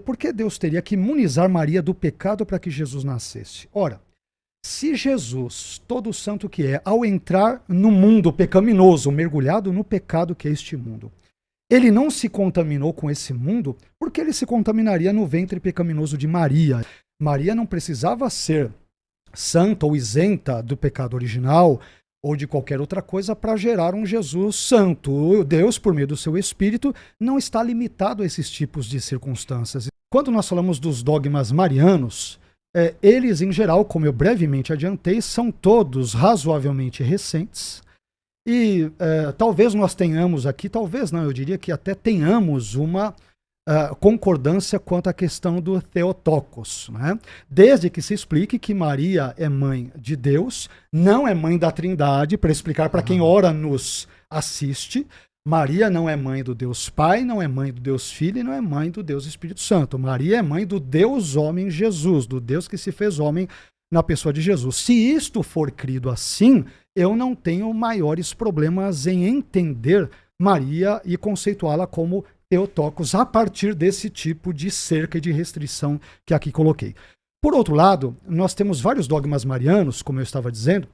Por que Deus teria que imunizar Maria do pecado para que Jesus nascesse? Ora, se Jesus, todo santo que é, ao entrar no mundo pecaminoso, mergulhado no pecado que é este mundo, ele não se contaminou com esse mundo, porque ele se contaminaria no ventre pecaminoso de Maria. Maria não precisava ser santa ou isenta do pecado original ou de qualquer outra coisa para gerar um Jesus santo. Deus, por meio do seu Espírito, não está limitado a esses tipos de circunstâncias. Quando nós falamos dos dogmas marianos, eles, em geral, como eu brevemente adiantei, são todos razoavelmente recentes. E talvez nós tenhamos aqui, talvez não, eu diria que até tenhamos uma concordância quanto à questão do Theotokos, né? Desde que se explique que Maria é mãe de Deus, não é mãe da Trindade, para explicar para quem ora nos assiste. Maria não é mãe do Deus Pai, não é mãe do Deus Filho e não é mãe do Deus Espírito Santo. Maria é mãe do Deus homem Jesus, do Deus que se fez homem na pessoa de Jesus. Se isto for crido assim, eu não tenho maiores problemas em entender Maria e conceituá-la como Theotokos a partir desse tipo de cerca e de restrição que aqui coloquei. Por outro lado, nós temos vários dogmas marianos, como eu estava dizendo,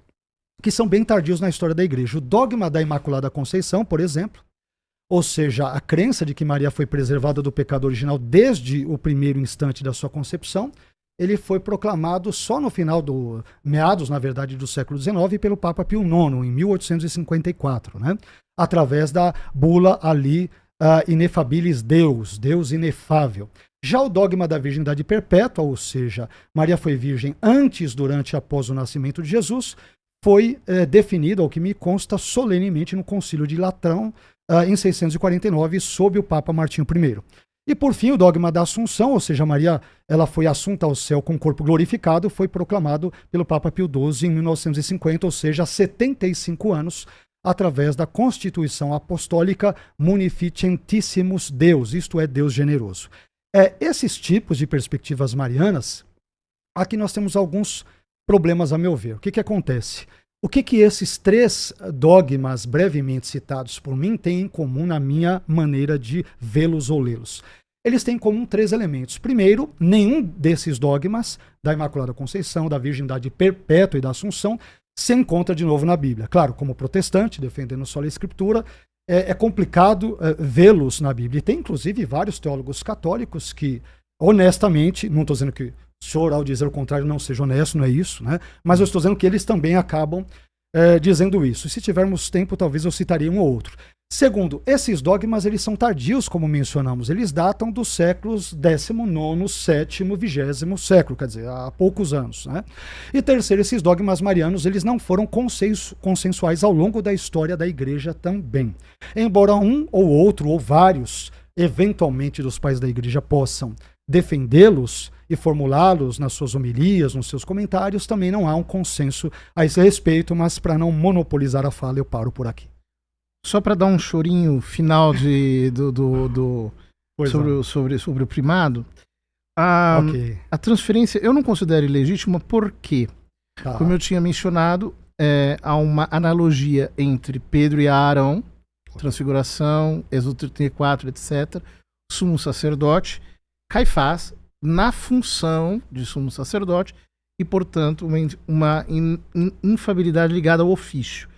que são bem tardios na história da igreja. O dogma da Imaculada Conceição, por exemplo, ou seja, a crença de que Maria foi preservada do pecado original desde o primeiro instante da sua concepção, ele foi proclamado só no final meados, na verdade, do século XIX pelo Papa Pio IX, em 1854, né? Através da bula ali Inefabilis Deus, Deus inefável. Já o dogma da virgindade perpétua, ou seja, Maria foi virgem antes, durante e após o nascimento de Jesus, foi definido, ao que me consta, solenemente no Concílio de Latrão, em 649, sob o Papa Martinho I. E por fim, o dogma da Assunção, ou seja, Maria ela foi assunta ao céu com o corpo glorificado, foi proclamado pelo Papa Pio XII em 1950, ou seja, há 75 anos, através da Constituição Apostólica Munificentissimus Deus, isto é, Deus generoso. Esses tipos de perspectivas marianas, aqui nós temos alguns problemas a meu ver. O que acontece? O que esses três dogmas brevemente citados por mim têm em comum na minha maneira de vê-los ou lê-los? Eles têm em comum três elementos. Primeiro, nenhum desses dogmas da Imaculada Conceição, da Virgindade Perpétua e da Assunção se encontra de novo na Bíblia. Claro, como protestante, defendendo só a Escritura, é complicado vê-los na Bíblia. E tem, inclusive, vários teólogos católicos que, honestamente, não estou dizendo que o senhor, ao dizer o contrário, não seja honesto, não é isso, né? Mas eu estou dizendo que eles também acabam dizendo isso. E se tivermos tempo, talvez eu citaria um ou outro. Segundo, esses dogmas eles são tardios, como mencionamos. Eles datam dos séculos 19º, 7º, 20º século, quer dizer, há poucos anos, né? E terceiro, esses dogmas marianos eles não foram consensuais ao longo da história da igreja também. Embora um ou outro, ou vários, eventualmente dos pais da igreja possam defendê-los e formulá-los nas suas homilias, nos seus comentários, também não há um consenso a esse respeito, mas para não monopolizar a fala, eu paro por aqui. Só para dar um chorinho final sobre o primado, a transferência eu não considero ilegítima porque, como eu tinha mencionado, há uma analogia entre Pedro e Arão, transfiguração, Êxodo 34, etc., sumo sacerdote, Caifás, na função de sumo sacerdote, e, portanto, uma infabilidade ligada ao ofício.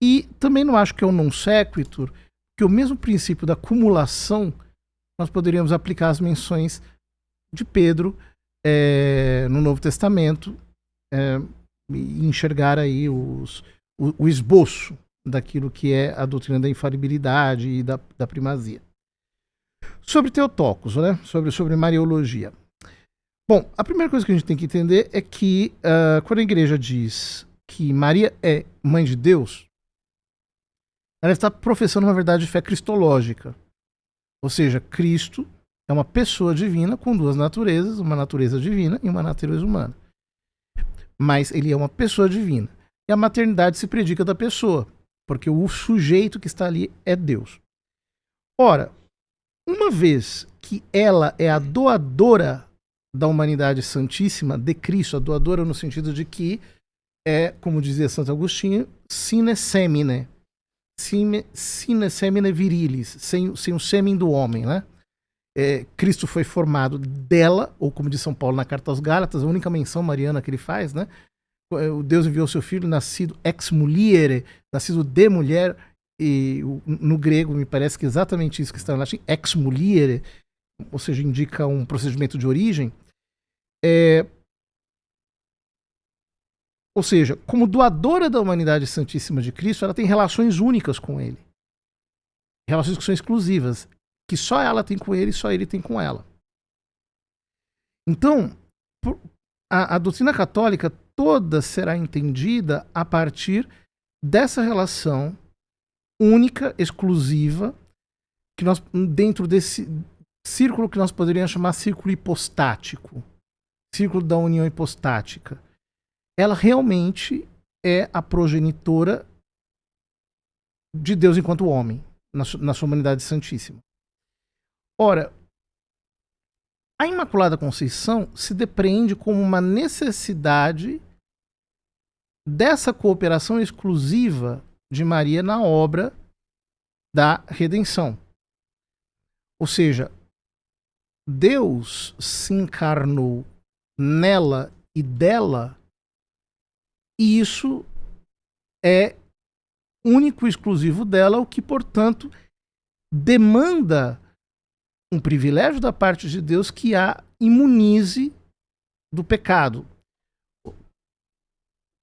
E também não acho que é um non sequitur, que o mesmo princípio da cumulação nós poderíamos aplicar às menções de Pedro no Novo Testamento e enxergar aí o esboço daquilo que é a doutrina da infalibilidade e da primazia. Sobre Theotokos, né? sobre Mariologia. Bom, a primeira coisa que a gente tem que entender é que quando a igreja diz que Maria é mãe de Deus, ela está professando uma verdade de fé cristológica. Ou seja, Cristo é uma pessoa divina com duas naturezas, uma natureza divina e uma natureza humana. Mas ele é uma pessoa divina. E a maternidade se predica da pessoa, porque o sujeito que está ali é Deus. Ora, uma vez que ela é a doadora da humanidade santíssima, de Cristo, a doadora no sentido de que como dizia Santo Agostinho, sine semine. Sine semine virilis, sem o sêmen do homem, né? Cristo foi formado dela, ou como diz São Paulo na Carta aos Gálatas, a única menção mariana que ele faz, né? O Deus enviou seu filho, nascido ex muliere, nascido de mulher, e no grego me parece que é exatamente isso que está no latim, ex muliere, ou seja, indica um procedimento de origem. Ou seja, como doadora da humanidade santíssima de Cristo, ela tem relações únicas com ele. Relações que são exclusivas, que só ela tem com ele e só ele tem com ela. Então, a doutrina católica toda será entendida a partir dessa relação única, exclusiva, que nós, dentro desse círculo que nós poderíamos chamar círculo hipostático, círculo da união hipostática. Ela realmente é a progenitora de Deus enquanto homem, na sua humanidade santíssima. Ora, a Imaculada Conceição se depreende como uma necessidade dessa cooperação exclusiva de Maria na obra da redenção. Ou seja, Deus se encarnou nela e dela, e isso é único e exclusivo dela, o que, portanto, demanda um privilégio da parte de Deus que a imunize do pecado.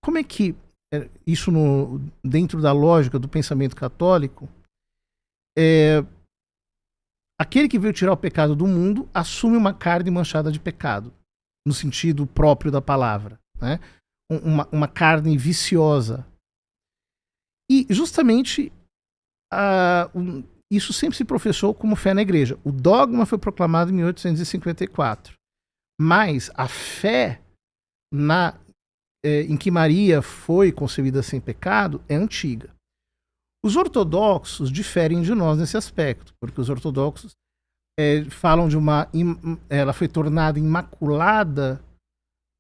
Como é que isso, dentro da lógica do pensamento católico, aquele que veio tirar o pecado do mundo assume uma carne manchada de pecado, no sentido próprio da palavra, né? Uma carne viciosa. E justamente isso sempre se professou como fé na igreja. O dogma foi proclamado em 1854, mas a fé em que Maria foi concebida sem pecado é antiga. Os ortodoxos diferem de nós nesse aspecto, porque os ortodoxos falam de ela foi tornada imaculada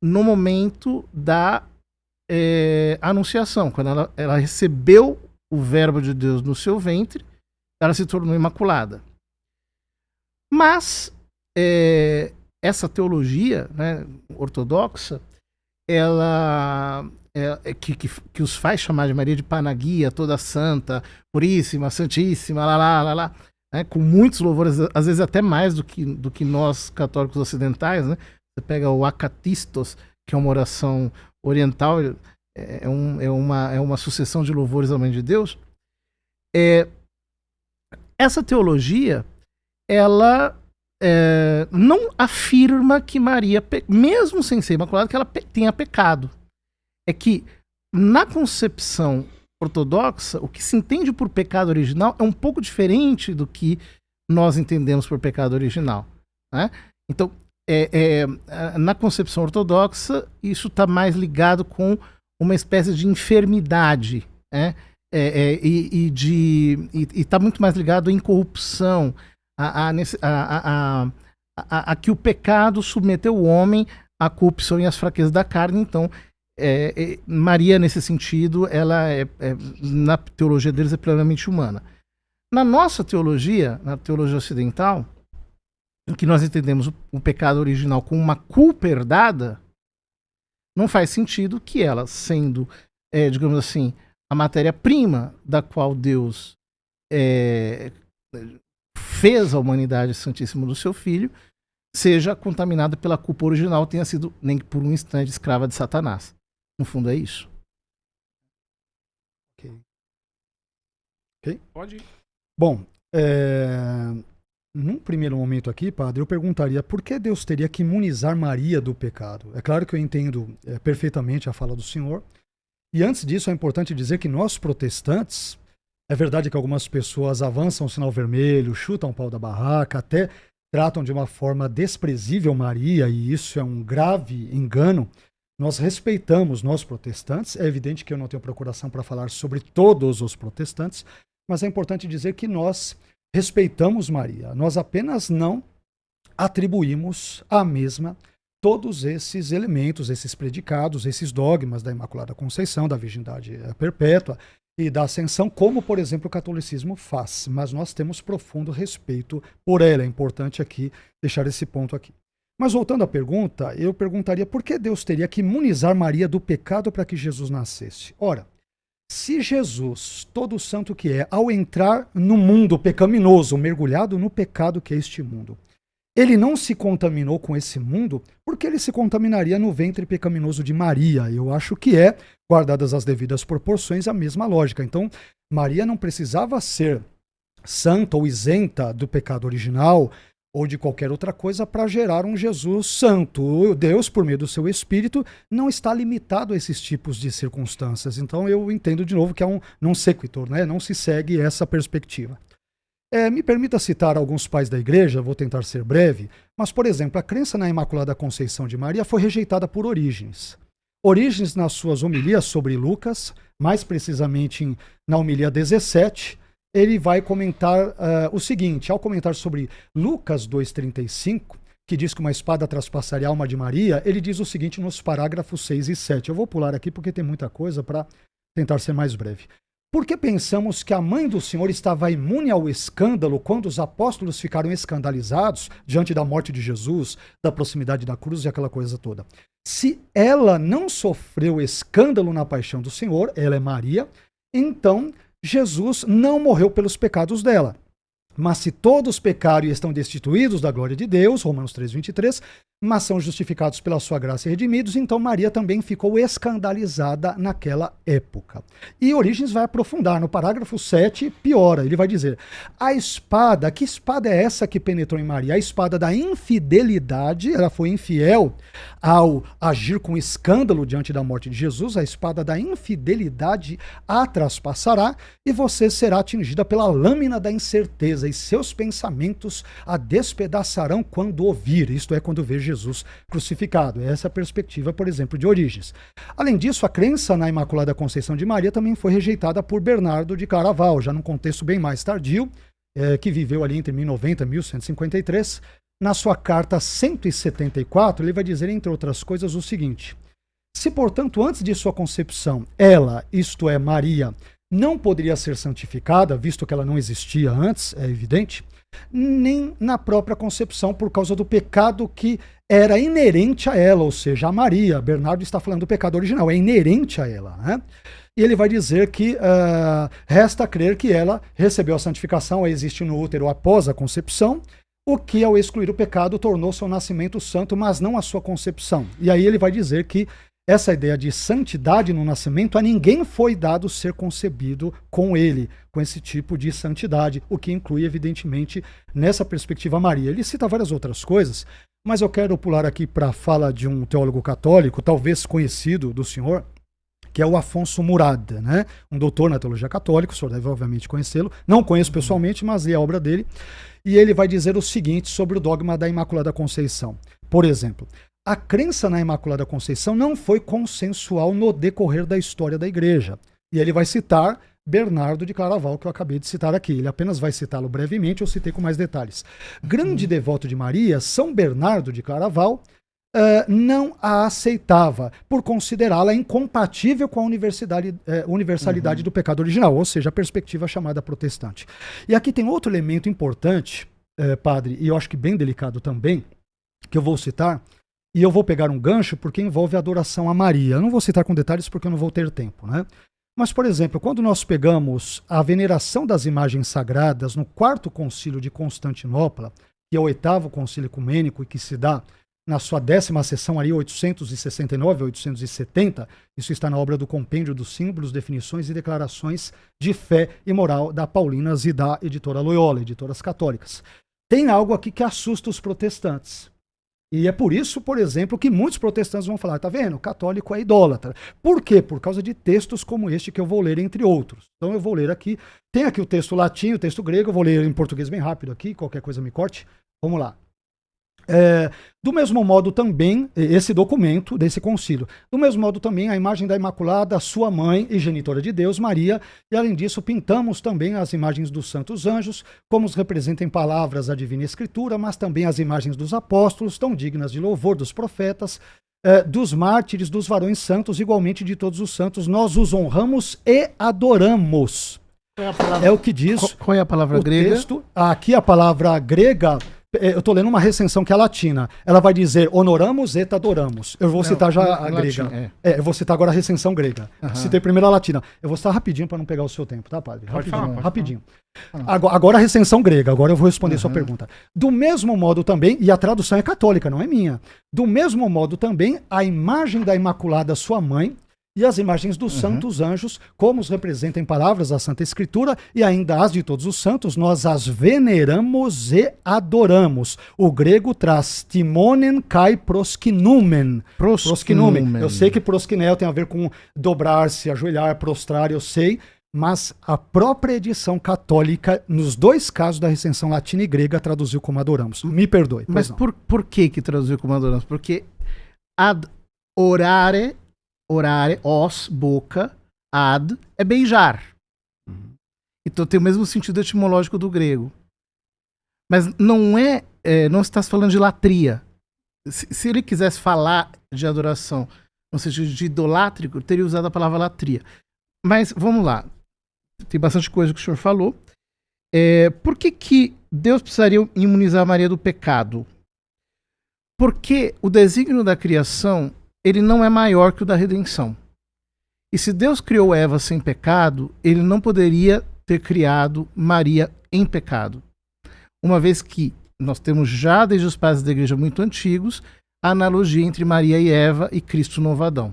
no momento da anunciação, quando ela recebeu o verbo de Deus no seu ventre, ela se tornou imaculada. Mas essa teologia, né, ortodoxa, ela que os faz chamar de Maria de Panagia, toda santa, puríssima, santíssima, lá, né, com muitos louvores, às vezes até mais do que nós católicos ocidentais, né? Você pega o Acatistos, que é uma oração oriental, é uma sucessão de louvores ao Mãe de Deus. Essa teologia, ela não afirma que Maria, mesmo sem ser imaculada, que ela tenha pecado. É que, na concepção ortodoxa, o que se entende por pecado original é um pouco diferente do que nós entendemos por pecado original, né? Então, na concepção ortodoxa, isso está mais ligado com uma espécie de enfermidade, né? E está muito mais ligado à incorrupção, a que o pecado submeteu o homem à corrupção e às fraquezas da carne. Então, Maria, nesse sentido, ela na teologia deles é plenamente humana. Na nossa teologia, na teologia ocidental, em que nós entendemos o pecado original como uma culpa herdada, não faz sentido que ela, sendo, digamos assim, a matéria-prima da qual Deus fez a humanidade santíssima do seu Filho, seja contaminada pela culpa original, tenha sido nem por um instante escrava de Satanás. No fundo é isso. Ok? Pode ir. Bom, num primeiro momento aqui, padre, eu perguntaria por que Deus teria que imunizar Maria do pecado? É claro que eu entendo perfeitamente a fala do senhor. E antes disso, é importante dizer que nós protestantes, é verdade que algumas pessoas avançam o sinal vermelho, chutam o pau da barraca, até tratam de uma forma desprezível Maria, e isso é um grave engano. Nós respeitamos nós protestantes. É evidente que eu não tenho procuração para falar sobre todos os protestantes, mas é importante dizer que nós respeitamos Maria. Nós apenas não atribuímos à mesma todos esses elementos, esses predicados, esses dogmas da Imaculada Conceição, da virgindade perpétua, e da ascensão, como, por exemplo, o catolicismo faz. Mas nós temos profundo respeito por ela. É importante aqui deixar esse ponto aqui. Mas voltando à pergunta, eu perguntaria por que Deus teria que imunizar Maria do pecado para que Jesus nascesse? Ora, se Jesus, todo santo que é, ao entrar no mundo pecaminoso, mergulhado no pecado que é este mundo, ele não se contaminou com esse mundo, porque ele se contaminaria no ventre pecaminoso de Maria. Eu acho que é, guardadas as devidas proporções, a mesma lógica. Então, Maria não precisava ser santa ou isenta do pecado original ou de qualquer outra coisa para gerar um Jesus santo. Deus, por meio do seu Espírito, não está limitado a esses tipos de circunstâncias. Então, eu entendo de novo que é um non sequitur, né? Não se segue essa perspectiva. Me permita citar alguns pais da igreja, vou tentar ser breve, mas, por exemplo, a crença na Imaculada Conceição de Maria foi rejeitada por Orígenes. Orígenes, nas suas homilias sobre Lucas, mais precisamente na homilia 17, ele vai comentar o seguinte, ao comentar sobre Lucas 2,35, que diz que uma espada traspassaria a alma de Maria, ele diz o seguinte nos parágrafos 6 e 7. Eu vou pular aqui porque tem muita coisa para tentar ser mais breve. Por que pensamos que a mãe do Senhor estava imune ao escândalo quando os apóstolos ficaram escandalizados diante da morte de Jesus, da proximidade da cruz e aquela coisa toda? Se ela não sofreu escândalo na paixão do Senhor, ela é Maria, então Jesus não morreu pelos pecados dela. Mas se todos pecaram e estão destituídos da glória de Deus, Romanos 3,23, mas são justificados pela sua graça e redimidos, então Maria também ficou escandalizada naquela época. E Orígenes vai aprofundar, no parágrafo 7, piora, ele vai dizer, a espada, que espada é essa que penetrou em Maria? A espada da infidelidade, ela foi infiel ao agir com escândalo diante da morte de Jesus, a espada da infidelidade a traspassará e você será atingida pela lâmina da incerteza e seus pensamentos a despedaçarão quando ouvir, isto é, quando ver Jesus crucificado. Essa é a perspectiva, por exemplo, de Orígenes. Além disso, a crença na Imaculada Conceição de Maria também foi rejeitada por Bernardo de Claraval, já num contexto bem mais tardio, que viveu ali entre 1090 e 1153. Na sua carta 174, ele vai dizer, entre outras coisas, o seguinte: se, portanto, antes de sua concepção, ela, isto é, Maria, não poderia ser santificada, visto que ela não existia antes, é evidente, nem na própria concepção, por causa do pecado que era inerente a ela, ou seja, a Maria. Bernardo está falando do pecado original, é inerente a ela, né? E ele vai dizer que resta crer que ela recebeu a santificação a existir no útero após a concepção, o que, ao excluir o pecado, tornou seu nascimento santo, mas não a sua concepção. E aí ele vai dizer que essa ideia de santidade no nascimento, a ninguém foi dado ser concebido com ele, com esse tipo de santidade, o que inclui, evidentemente, nessa perspectiva Maria. Ele cita várias outras coisas, mas eu quero pular aqui para a fala de um teólogo católico, talvez conhecido do senhor, que é o Afonso Murad, né? Um doutor na teologia católica, o senhor deve obviamente conhecê-lo, não conheço pessoalmente, mas li a obra dele, e ele vai dizer o seguinte sobre o dogma da Imaculada Conceição. Por exemplo, a crença na Imaculada Conceição não foi consensual no decorrer da história da Igreja. E ele vai citar Bernardo de Claraval, que eu acabei de citar aqui. Ele apenas vai citá-lo brevemente, eu citei com mais detalhes. Grande devoto de Maria, São Bernardo de Claraval não a aceitava, por considerá-la incompatível com a universalidade do pecado original, ou seja, a perspectiva chamada protestante. E aqui tem outro elemento importante, padre, e eu acho que bem delicado também, que eu vou citar, e eu vou pegar um gancho porque envolve a adoração a Maria. Eu não vou citar com detalhes porque eu não vou ter tempo, né? Mas, por exemplo, quando nós pegamos a veneração das imagens sagradas no 4º concílio de Constantinopla, que é o 8º concílio ecumênico e que se dá na sua 10ª sessão ali, 869 a 870, isso está na obra do Compêndio dos Símbolos, Definições e Declarações de Fé e Moral da Paulinas e da editora Loyola, editoras católicas. Tem algo aqui que assusta os protestantes. E é por isso, por exemplo, que muitos protestantes vão falar, tá vendo, o católico é idólatra. Por quê? Por causa de textos como este que eu vou ler, entre outros. Então eu vou ler aqui, tem aqui o texto latim, o texto grego, eu vou ler em português bem rápido aqui, qualquer coisa me corte. Vamos lá. Do mesmo modo também, esse documento desse concílio, do mesmo modo também a imagem da Imaculada, sua mãe e genitora de Deus, Maria, e além disso pintamos também as imagens dos santos anjos, como os representam em palavras a Divina Escritura, mas também as imagens dos apóstolos, tão dignas de louvor dos profetas, dos mártires, dos varões santos, igualmente de todos os santos, nós os honramos e adoramos. É o que diz. Qual é a palavra grega? Texto. Aqui a palavra grega, eu estou lendo uma recensão que é latina. Ela vai dizer honoramos et adoramos. Eu vou citar já a grega. Latim, eu vou citar agora a recensão grega. Citei primeiro a latina. Eu vou citar rapidinho para não pegar o seu tempo, tá, padre? Rapidinho. Agora a recensão grega. Agora eu vou responder sua pergunta. Do mesmo modo também, e a tradução é católica, não é minha. Do mesmo modo também, a imagem da Imaculada, sua mãe, e as imagens dos santos anjos, como os representam em palavras da Santa Escritura, e ainda as de todos os santos, nós as veneramos e adoramos. O grego traz timonen kai proskinumen. Proskinumen. Eu sei que proskinel tem a ver com dobrar-se, ajoelhar, prostrar, eu sei, mas a própria edição católica, nos dois casos da recensão latina e grega, traduziu como adoramos. Me perdoe. Mas por que traduziu como adoramos? Porque orare, os, boca, ad, é beijar. Então tem o mesmo sentido etimológico do grego. Mas não está se falando de latria. Se ele quisesse falar de adoração no sentido de idolátrico, teria usado a palavra latria. Mas vamos lá. Tem bastante coisa que o senhor falou. Por que Deus precisaria imunizar Maria do pecado? Porque o desígnio da criação ele não é maior que o da redenção. E se Deus criou Eva sem pecado, ele não poderia ter criado Maria em pecado. Uma vez que nós temos já desde os padres da igreja muito antigos a analogia entre Maria e Eva e Cristo novo Adão.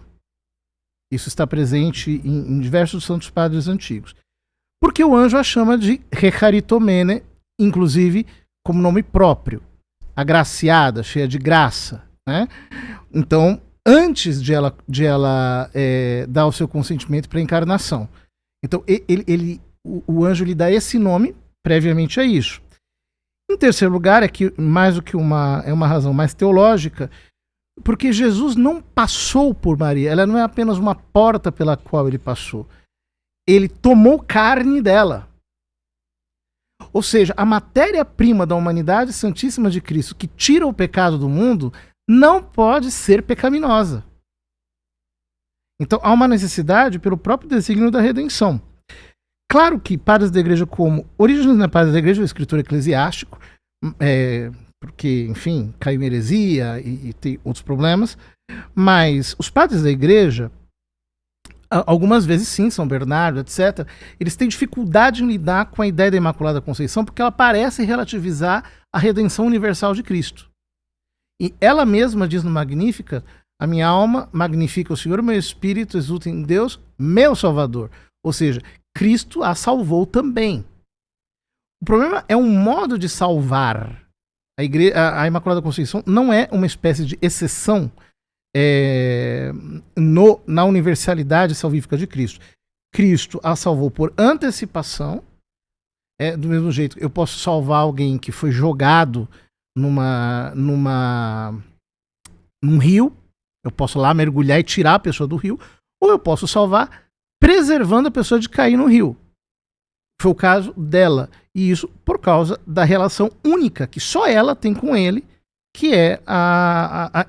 Isso está presente em diversos santos padres antigos. Porque o anjo a chama de Recharitomene, inclusive como nome próprio. Agraciada, cheia de graça. Né? Então, antes de ela dar o seu consentimento para a encarnação. Então, o anjo lhe dá esse nome previamente a isso. Em terceiro lugar, mais do que é uma razão mais teológica, porque Jesus não passou por Maria, ela não é apenas uma porta pela qual ele passou. Ele tomou carne dela. Ou seja, a matéria-prima da humanidade santíssima de Cristo, que tira o pecado do mundo, não pode ser pecaminosa. Então há uma necessidade pelo próprio desígnio da redenção. Claro que padres da igreja como Orígenes não é padre da igreja, é um escritor eclesiástico, porque, enfim, caiu em heresia e tem outros problemas, mas os padres da igreja, algumas vezes sim, São Bernardo, etc., eles têm dificuldade em lidar com a ideia da Imaculada Conceição porque ela parece relativizar a redenção universal de Cristo. E ela mesma diz no Magnífica, a minha alma magnifica o Senhor, meu espírito exulta em Deus, meu Salvador. Ou seja, Cristo a salvou também. O problema é um modo de salvar. A Imaculada Conceição não é uma espécie de exceção na universalidade salvífica de Cristo. Cristo a salvou por antecipação. Do mesmo jeito, eu posso salvar alguém que foi jogado num rio, eu posso lá mergulhar e tirar a pessoa do rio, ou eu posso salvar preservando a pessoa de cair no rio. Foi o caso dela, e isso por causa da relação única que só ela tem com ele, que é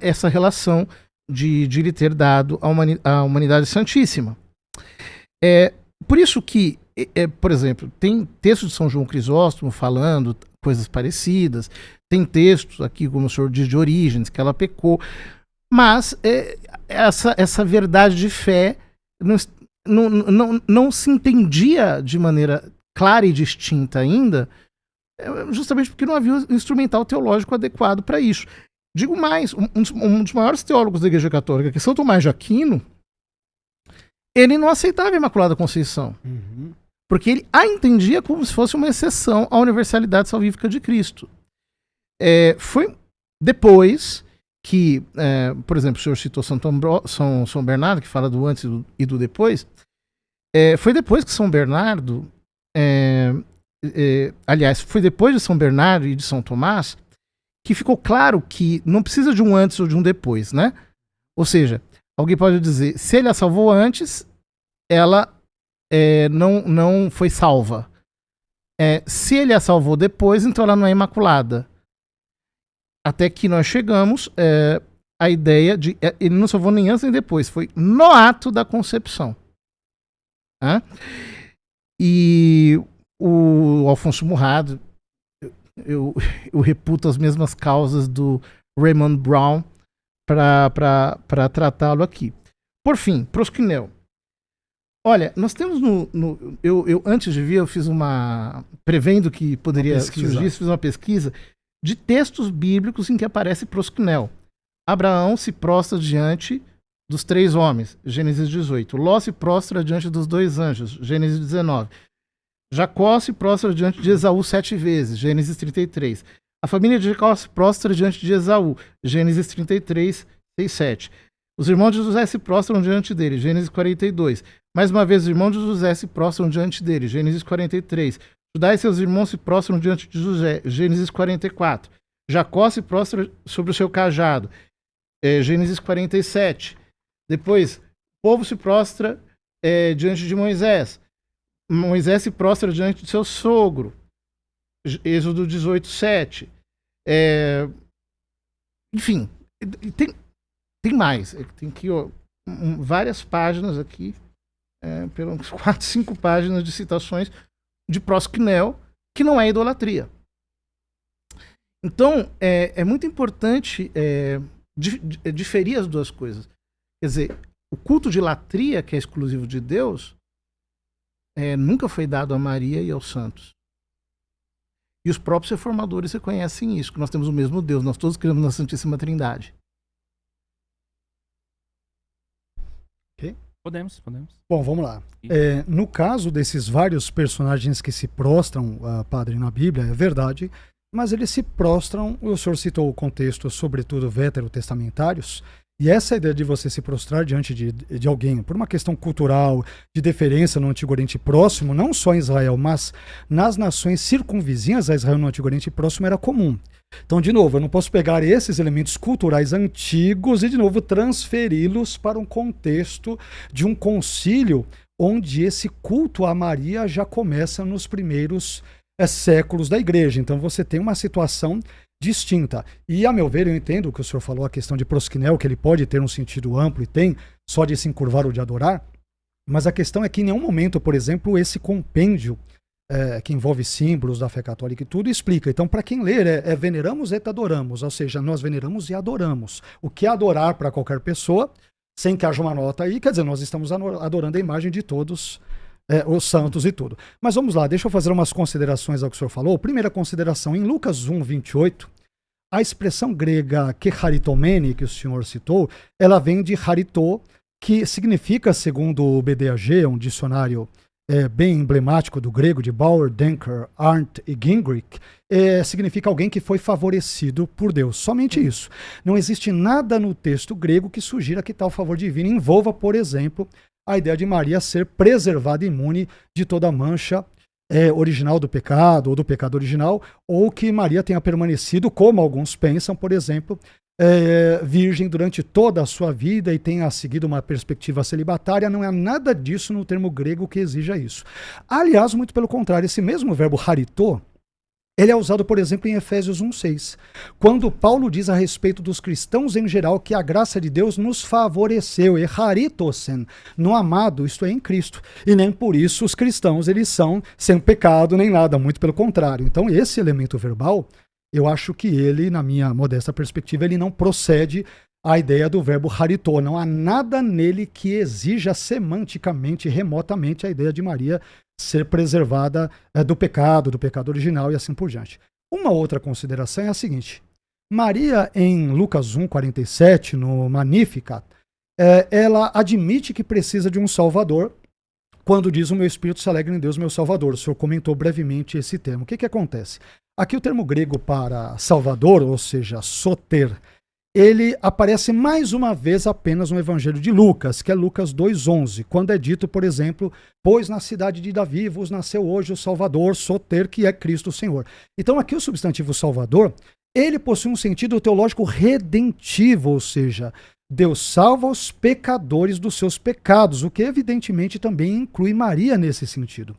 essa relação de lhe ter dado a humanidade santíssima. Por isso que, por exemplo, tem texto de São João Crisóstomo falando coisas parecidas, tem textos aqui, como o senhor diz, de Orígenes, que ela pecou, mas essa verdade de fé não se entendia de maneira clara e distinta ainda, justamente porque não havia um instrumental teológico adequado para isso. Digo mais, um dos maiores teólogos da Igreja Católica, que é São Tomás de Aquino, ele não aceitava a Imaculada Conceição. Porque ele a entendia como se fosse uma exceção à universalidade salvífica de Cristo. Foi depois que, por exemplo, o senhor citou São Bernardo, que fala do antes e do depois. Foi depois que São Bernardo, aliás, foi depois de São Bernardo e de São Tomás, que ficou claro que não precisa de um antes ou de um depois, né? Ou seja, alguém pode dizer, se ele a salvou antes, ela não foi salva. Se ele a salvou depois, então ela não é imaculada. Até que nós chegamos a ideia de... Ele não salvou nem antes nem depois, foi no ato da concepção. E o Alfonso Murrado, eu reputo as mesmas causas do Raymond Brown para tratá-lo aqui. Por fim, prosquinel. Olha, nós temos eu antes de vir, eu fiz prevendo que poderia surgir, fiz uma pesquisa de textos bíblicos em que aparece prosquinel. Abraão se prostra diante dos 3 homens, Gênesis 18. Ló se prostra diante dos 2 anjos, Gênesis 19. Jacó se prostra diante de Esaú 7 vezes, Gênesis 33. A família de Jacó se prostra diante de Esaú, Gênesis 33, 6, 7. Os irmãos de José se prostram diante dele, Gênesis 42. Mais uma vez, os irmãos de José se prostram diante dele, Gênesis 43. Judá e seus irmãos se prostram diante de José, Gênesis 44. Jacó se prostra sobre o seu cajado, Gênesis 47. Depois, o povo se prostra diante de Moisés. Moisés se prostra diante de seu sogro, Êxodo 18, 7. Enfim, tem mais. Tem aqui várias páginas aqui, pelas 4, 5 páginas de citações de prosquinel, que não é idolatria. Então, é muito importante diferir as duas coisas. Quer dizer, o culto de latria, que é exclusivo de Deus, nunca foi dado a Maria e aos santos. E os próprios reformadores reconhecem isso, que nós temos o mesmo Deus, nós todos cremos na Santíssima Trindade. Ok? Podemos. Bom, vamos lá. No caso desses vários personagens que se prostram, padre, na Bíblia, é verdade, mas eles se prostram, o senhor citou o contexto, sobretudo veterotestamentários, e essa ideia de você se prostrar diante de alguém, por uma questão cultural, de deferência no Antigo Oriente Próximo, não só em Israel, mas nas nações circunvizinhas a Israel no Antigo Oriente Próximo era comum. Então, de novo, eu não posso pegar esses elementos culturais antigos e, de novo, transferi-los para um contexto de um concílio onde esse culto a Maria já começa nos primeiros séculos da igreja. Então, você tem uma situação distinta. E, a meu ver, eu entendo o que o senhor falou, a questão de prosquinel, que ele pode ter um sentido amplo e tem, só de se encurvar ou de adorar, mas a questão é que em nenhum momento, por exemplo, esse compêndio que envolve símbolos da fé católica e tudo, explica. Então, para quem ler, veneramos et adoramos, ou seja, nós veneramos e adoramos. O que é adorar para qualquer pessoa, sem que haja uma nota aí, quer dizer, nós estamos adorando a imagem de todos os santos e tudo. Mas vamos lá, deixa eu fazer umas considerações ao que o senhor falou. Primeira consideração, em Lucas 1, 28, a expressão grega kecharitomene, que o senhor citou, ela vem de charitô, que significa, segundo o BDAG, um dicionário bem emblemático do grego, de Bauer, Denker, Arndt e Gingrich, significa alguém que foi favorecido por Deus. Somente isso. Não existe nada no texto grego que sugira que tal favor divino envolva, por exemplo, a ideia de Maria ser preservada imune de toda mancha original do pecado, ou do pecado original, ou que Maria tenha permanecido, como alguns pensam, por exemplo, virgem durante toda a sua vida e tenha seguido uma perspectiva celibatária. Não há nada disso no termo grego que exija isso. Aliás, muito pelo contrário, esse mesmo verbo haritô, ele é usado, por exemplo, em Efésios 1,6, quando Paulo diz a respeito dos cristãos em geral que a graça de Deus nos favoreceu, e haritosen, no amado, isto é, em Cristo. E nem por isso os cristãos eles são sem pecado nem nada, muito pelo contrário. Então esse elemento verbal, eu acho que ele, na minha modesta perspectiva, ele não procede à ideia do verbo haritô. Não há nada nele que exija semanticamente, remotamente, a ideia de Maria ser preservada do pecado original e assim por diante. Uma outra consideração é a seguinte. Maria, em Lucas 1, 47, no Magnificat, ela admite que precisa de um Salvador, quando diz: o meu espírito se alegra em Deus, meu Salvador. O senhor comentou brevemente esse termo. O que acontece? Aqui o termo grego para Salvador, ou seja, soter, ele aparece mais uma vez apenas no Evangelho de Lucas, que é Lucas 2,11, quando é dito, por exemplo, pois na cidade de Davi vos nasceu hoje o Salvador, soter, que é Cristo o Senhor. Então aqui o substantivo Salvador, ele possui um sentido teológico redentivo, ou seja, Deus salva os pecadores dos seus pecados, o que evidentemente também inclui Maria nesse sentido.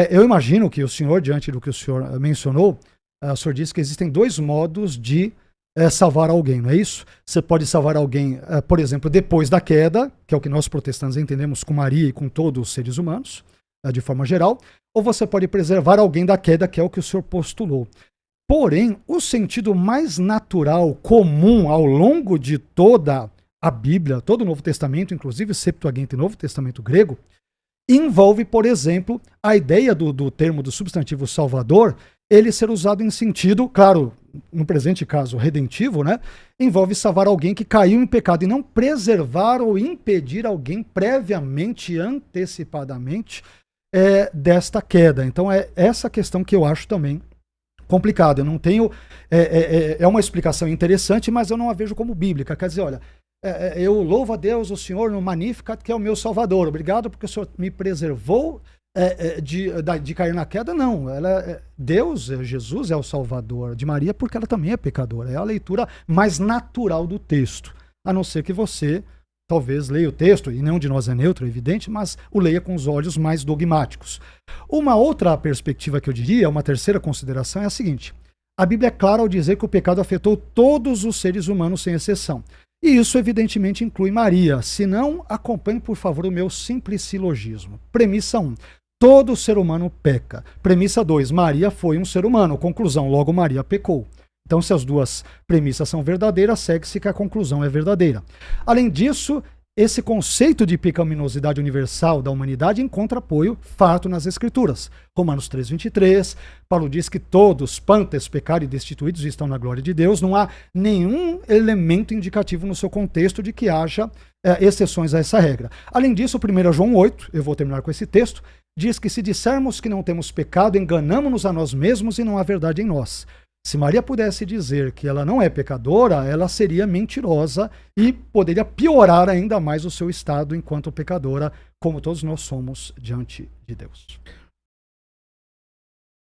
Eu imagino que o senhor, diante do que o senhor mencionou, o senhor disse que existem 2 modos de salvar alguém, não é isso? Você pode salvar alguém, por exemplo, depois da queda, que é o que nós protestantes entendemos com Maria e com todos os seres humanos, de forma geral, ou você pode preservar alguém da queda, que é o que o senhor postulou. Porém, o sentido mais natural, comum, ao longo de toda a Bíblia, todo o Novo Testamento, inclusive Septuaginta e Novo Testamento grego, envolve, por exemplo, a ideia do termo do substantivo salvador, ele ser usado em sentido, claro, no presente caso, redentivo, né? Envolve salvar alguém que caiu em pecado e não preservar ou impedir alguém previamente, antecipadamente, desta queda. Então é essa questão que eu acho também complicada. Eu não tenho... É uma explicação interessante, mas eu não a vejo como bíblica. Quer dizer, olha, eu louvo a Deus, o Senhor, no Magnificat, que é o meu Salvador. Obrigado porque o Senhor me preservou de cair na queda. Não, Deus, Jesus é o Salvador de Maria porque ela também é pecadora. É a leitura mais natural do texto. A não ser que você talvez leia o texto, e nenhum de nós é neutro, é evidente, mas o leia com os olhos mais dogmáticos. Uma outra perspectiva que eu diria, uma terceira consideração, é a seguinte. A Bíblia é clara ao dizer que o pecado afetou todos os seres humanos sem exceção. E isso, evidentemente, inclui Maria. Se não, acompanhe, por favor, o meu simples silogismo. Premissa 1. Todo ser humano peca. Premissa 2. Maria foi um ser humano. Conclusão. Logo, Maria pecou. Então, se as duas premissas são verdadeiras, segue-se que a conclusão é verdadeira. Além disso, esse conceito de pecaminosidade universal da humanidade encontra apoio farto nas Escrituras. Romanos 3,23, Paulo diz que todos, pantes, pecaram e destituídos, estão na glória de Deus. Não há nenhum elemento indicativo no seu contexto de que haja exceções a essa regra. Além disso, 1 João 8, eu vou terminar com esse texto, diz que se dissermos que não temos pecado, enganamos-nos a nós mesmos e não há verdade em nós. Se Maria pudesse dizer que ela não é pecadora, ela seria mentirosa e poderia piorar ainda mais o seu estado enquanto pecadora, como todos nós somos diante de Deus.